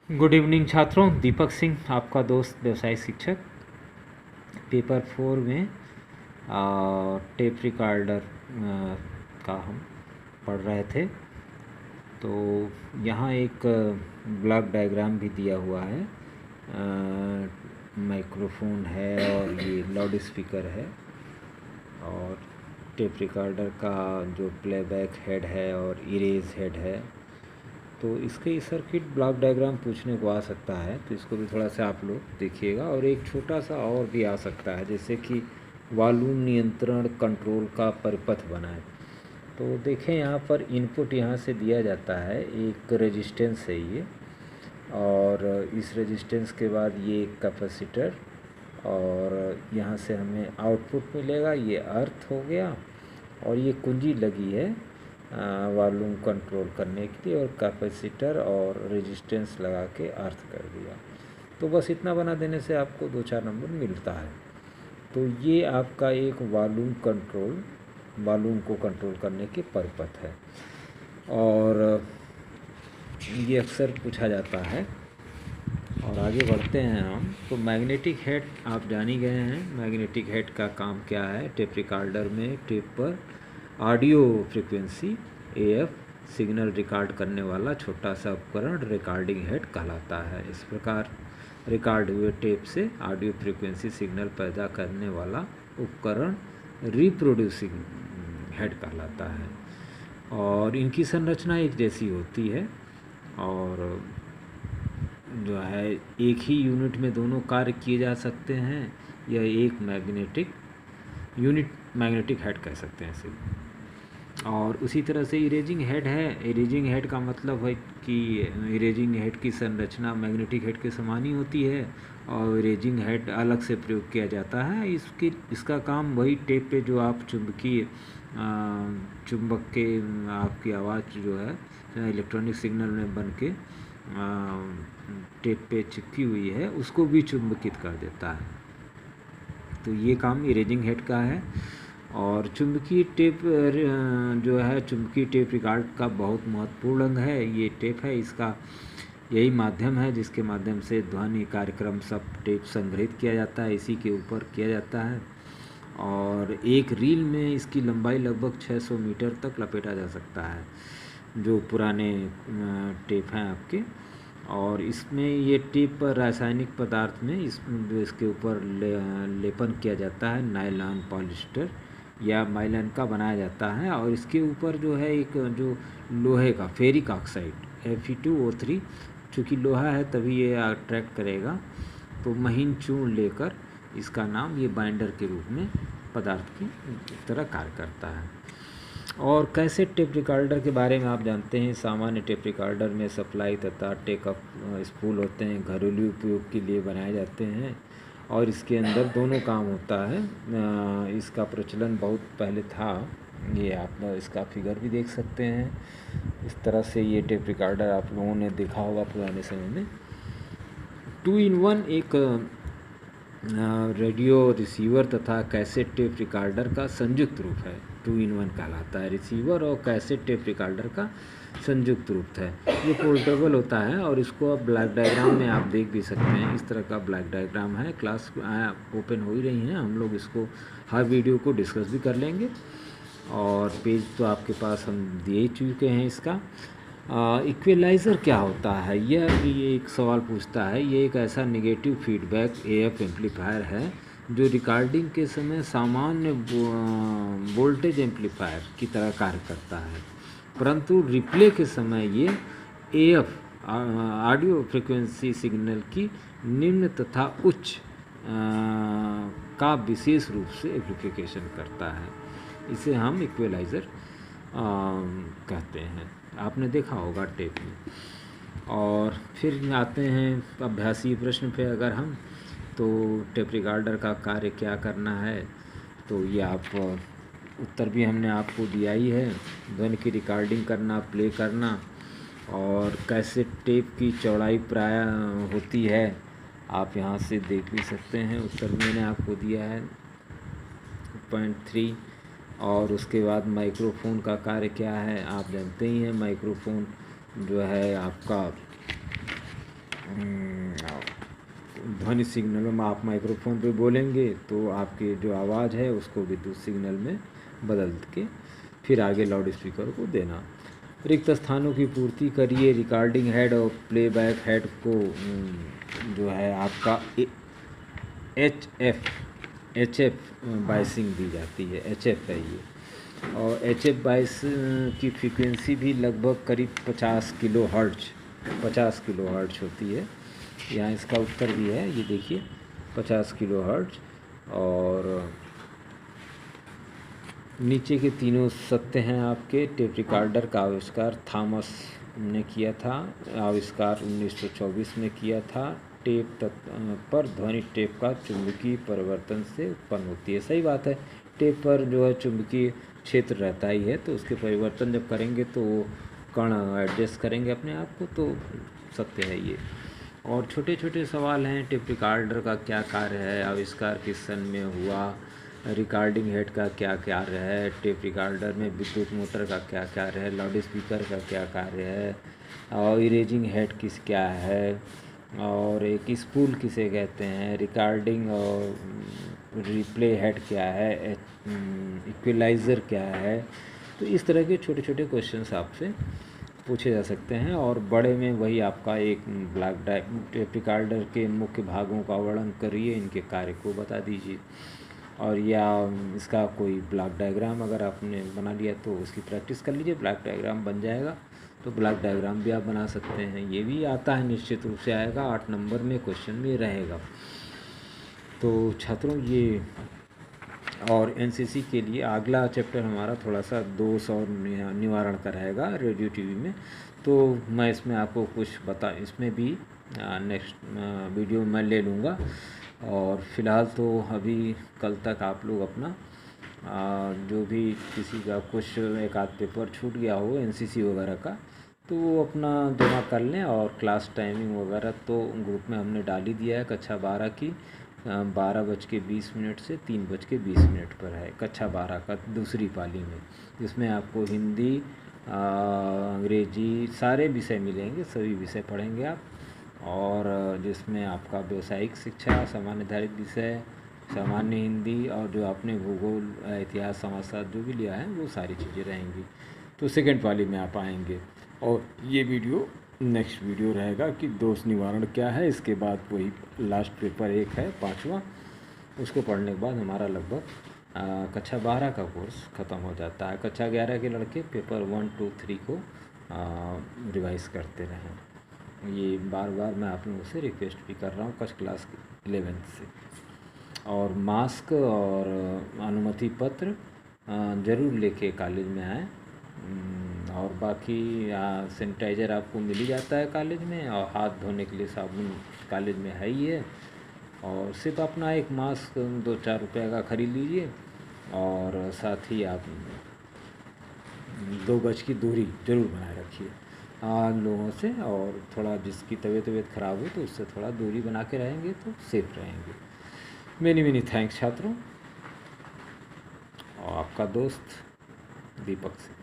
Good evening छात्रों, दीपक सिंह आपका दोस्त व्यवसाय शिक्षक। पेपर 4 में टेप रिकॉर्डर का हम पढ़ रहे थे। तो यहाँ एक ब्लॉक डायग्राम भी दिया हुआ है। माइक्रोफोन है और ये लाउड स्पीकर है और टेप रिकॉर्डर का जो प्लेबैक हेड है और इरेज हेड है। तो इसके सर्किट ब्लॉक डायग्राम पूछने को आ सकता है, तो इसको भी थोड़ा सा आप लोग देखिएगा। और एक छोटा सा और भी आ सकता है, जैसे कि वॉल्यूम नियंत्रण कंट्रोल का परिपथ बनाए। तो देखें यहाँ पर इनपुट यहाँ से दिया जाता है, एक रेजिस्टेंस है ये, और इस रेजिस्टेंस के बाद ये कैपेसिटर, और यहाँ से हमें आउटपुट मिलेगा, ये अर्थ हो गया। और ये कुंजी लगी है वॉल्यूम कंट्रोल करने के लिए, और कैपेसिटर और रेजिस्टेंस लगा के अर्थ कर दिया। तो बस इतना बना देने से आपको 2-4 नंबर मिलता है। तो ये आपका एक वॉल्यूम को कंट्रोल करने के परिपथ है, और ये अक्सर पूछा जाता है। और आगे बढ़ते हैं हम। तो मैग्नेटिक हेड आप जान ही गए हैं। मैग्नेटिक हेड का काम क्या है? टेप रिकॉर्डर में टेप पर audio frequency AF signal record करने वाला छोटा सा उपकरण रिकॉर्डिंग हेड कहलाता है। इस प्रकार रिकॉर्ड हुए टेप से ऑडियो फ्रीक्वेंसी सिग्नल पैदा करने वाला उपकरण रिप्रोड्यूसिंग हेड कहलाता है। और इनकी संरचना एक जैसी होती है, और जो है एक ही यूनिट में दोनों कार्य किए जा सकते हैं। यह एक मैग्नेटिक हेड कह सकते हैं इसे। और उसी तरह से इरेजिंग हेड है। इरेजिंग हेड का मतलब है कि इरेजिंग हेड की संरचना मैग्नेटिक हेड के समान ही होती है, और इरेजिंग हेड अलग से प्रयोग किया जाता है। इसका काम वही टेप पे जो आप चुंबक के आपकी आवाज़ जो है इलेक्ट्रॉनिक सिग्नल में बन के टेप पे चिपकी हुई है, उसको भी चुंबकित कर देता है। तो ये काम इरेजिंग हेड का है। और चुंबकीय टेप जो है चुंबकीय टेप रिकॉर्ड का बहुत महत्वपूर्ण अंग है। ये टेप है, इसका यही माध्यम है जिसके माध्यम से ध्वनि कार्यक्रम सब टेप संग्रहित किया जाता है, इसी के ऊपर किया जाता है। और एक रील में इसकी लंबाई लगभग 600 मीटर तक लपेटा जा सकता है, जो पुराने टेप हैं आपके। और इसमें ये टेप पर रासायनिक पदार्थ में इसके ऊपर लेपन किया जाता है, नायलॉन पॉलिस्टर या माइलन का बनाया जाता है। और इसके ऊपर जो है एक जो लोहे का फेरिक ऑक्साइड Fe2O3, चूँकि लोहा है तभी ये अट्रैक्ट करेगा, तो महीन चूर्ण लेकर इसका नाम ये बाइंडर के रूप में पदार्थ की तरह कार्य करता है। और कैसेट टेप रिकॉर्डर के बारे में आप जानते हैं। सामान्य टेप रिकॉर्डर में सप्लाई तथा टेकअप स्पूल होते हैं, घरेलू उपयोग के लिए बनाए जाते हैं, और इसके अंदर दोनों काम होता है। इसका प्रचलन बहुत पहले था, ये आप इसका फिगर भी देख सकते हैं। इस तरह से ये टेप रिकॉर्डर आप लोगों ने देखा होगा पुराने समय में। 2-in-1 एक रेडियो रिसीवर तथा कैसेट टेप रिकॉर्डर का संयुक्त रूप है। 2-in-1 कहलाता है। रिसीवर और कैसेट टेप रिकॉर्डर का संयुक्त रूप है। ये पोर्टेबल होता है, और इसको अब ब्लैक डायग्राम में आप देख भी सकते हैं। इस तरह का ब्लैक डायग्राम है। क्लास ओपन हो ही रही हैं, हम लोग इसको हर वीडियो को डिस्कस भी कर लेंगे। और पेज तो आपके पास हम दे ही चुके हैं इसका। इक्वलाइज़र क्या होता है, यह भी एक सवाल पूछता है। ये एक ऐसा नेगेटिव फीडबैक AF एम्पलीफायर है जो रिकॉर्डिंग के समय सामान्य वोल्टेज एम्पलीफायर की तरह कार्य करता है, परंतु रिप्ले के समय ये AF ऑडियो फ्रीक्वेंसी सिग्नल की निम्न तथा उच्च का विशेष रूप से एम्प्लीफिकेशन करता है। इसे हम इक्वलाइज़र कहते हैं। आपने देखा होगा टेप में। और फिर आते हैं अभ्यासी प्रश्न पे। अगर हम तो टेप रिकॉर्डर का कार्य क्या करना है, तो ये आप उत्तर भी हमने आपको दिया ही है। ध्वनि की रिकॉर्डिंग करना, प्ले करना। और कैसे टेप की चौड़ाई प्रायः होती है, आप यहाँ से देख भी सकते हैं। उत्तर मैंने आपको दिया है 0.3। और उसके बाद माइक्रोफोन का कार्य क्या है, आप जानते ही हैं। माइक्रोफोन जो है आपका ध्वनि सिग्नल में आप माइक्रोफोन पे बोलेंगे तो आपकी जो आवाज़ है उसको विद्युत सिग्नल में बदल के फिर आगे लाउड स्पीकर को देना। रिक्त स्थानों की पूर्ति करिए। रिकॉर्डिंग हेड और प्लेबैक हेड को जो है आपका एच एफ बाइसिंग दी जाती है, HF है ये। और HF बाइस की फ्रीक्वेंसी भी लगभग करीब 50 किलो हर्ट्ज होती है। यहाँ इसका उत्तर भी है, ये देखिए 50 किलो हर्ट्ज। और नीचे के तीनों सत्य हैं आपके। टेप रिकॉर्डर का आविष्कार थॉमस ने किया था, आविष्कार 1924 में किया था। टेप पर ध्वनि टेप का चुंबकीय परिवर्तन से उत्पन्न होती है। सही बात है, टेप पर जो है चुंबकीय क्षेत्र रहता ही है, तो उसके परिवर्तन जब करेंगे तो वो कण एडजस्ट करेंगे अपने आप को, तो सत्य है ये। और छोटे छोटे सवाल हैं। टेप रिकॉर्डर का क्या कार्य है, आविष्कार किस सन में हुआ, रिकॉर्डिंग हेड का क्या कार्य है, टेप रिकॉर्डर में विद्युत मोटर का क्या कार्य है, लाउड स्पीकर का क्या कार्य है, और इरेजिंग हेड क्या है, और एक स्पूल किसे कहते हैं, रिकॉर्डिंग और रिप्ले हेड क्या है, इक्विलाइज़र क्या है। तो इस तरह के छोटे छोटे क्वेश्चंस आपसे पूछे जा सकते हैं। और बड़े में वही आपका एक टेप रिकॉर्डर के मुख्य भागों का वर्णन करिए, इनके कार्य को बता दीजिए। और या इसका कोई ब्लॉक डायग्राम अगर आपने बना लिया तो उसकी प्रैक्टिस कर लीजिए, ब्लॉक डायग्राम बन जाएगा। तो ब्लॉक डायग्राम भी आप बना सकते हैं, ये भी आता है, निश्चित रूप से आएगा, 8 नंबर में क्वेश्चन में रहेगा। तो छात्रों ये और एनसीसी के लिए अगला चैप्टर हमारा थोड़ा सा दोष और निवारण का रहेगा रेडियो टीवी में। तो मैं इसमें आपको कुछ इसमें भी नेक्स्ट वीडियो में ले लूँगा। और फिलहाल तो अभी कल तक आप लोग अपना जो भी किसी का कुछ एक आध पेपर छूट गया हो एनसीसी वगैरह का, तो वो अपना जमा कर लें। और क्लास टाइमिंग वगैरह तो ग्रुप में हमने डाल ही दिया है। कक्षा 12 की 12:20 से 3:20 पर है, कक्षा 12 का दूसरी पाली में, जिसमें आपको हिंदी, अंग्रेजी सारे विषय मिलेंगे, सभी विषय पढ़ेंगे आप। और जिसमें आपका व्यावसायिक शिक्षा, सामान्य निर्धारित विषय, सामान्य हिंदी, और जो आपने भूगोल, इतिहास, समाजशास्त्र जो भी लिया है वो सारी चीज़ें रहेंगी। तो सेकंड पाली में आप आएंगे। और ये वीडियो नेक्स्ट वीडियो रहेगा कि दोष निवारण क्या है। इसके बाद वही लास्ट पेपर एक है 5वां, उसको पढ़ने के बाद हमारा लगभग कक्षा 12 का कोर्स ख़त्म हो जाता है। कक्षा 11 के लड़के पेपर 1, 2, 3 को रिवाइज़ करते रहें। ये बार बार मैं आप लोगों से रिक्वेस्ट भी कर रहा हूँ कक्षा क्लास 11 से। और मास्क और अनुमति पत्र ज़रूर लेके कॉलेज में आएँ। और बाकी सैनिटाइज़र आपको मिल ही जाता है कॉलेज में, और हाथ धोने के लिए साबुन कॉलेज में है ही है। और सिर्फ अपना एक मास्क 2-4 रुपये का ख़रीद लीजिए। और साथ ही आप 2 गज की दूरी ज़रूर बनाए रखिए लोगों से। और थोड़ा जिसकी तबीयत ख़राब हो तो उससे थोड़ा दूरी बना के रहेंगे तो सेफ रहेंगे। मेनी थैंक्स छात्रों। और आपका दोस्त दीपक से।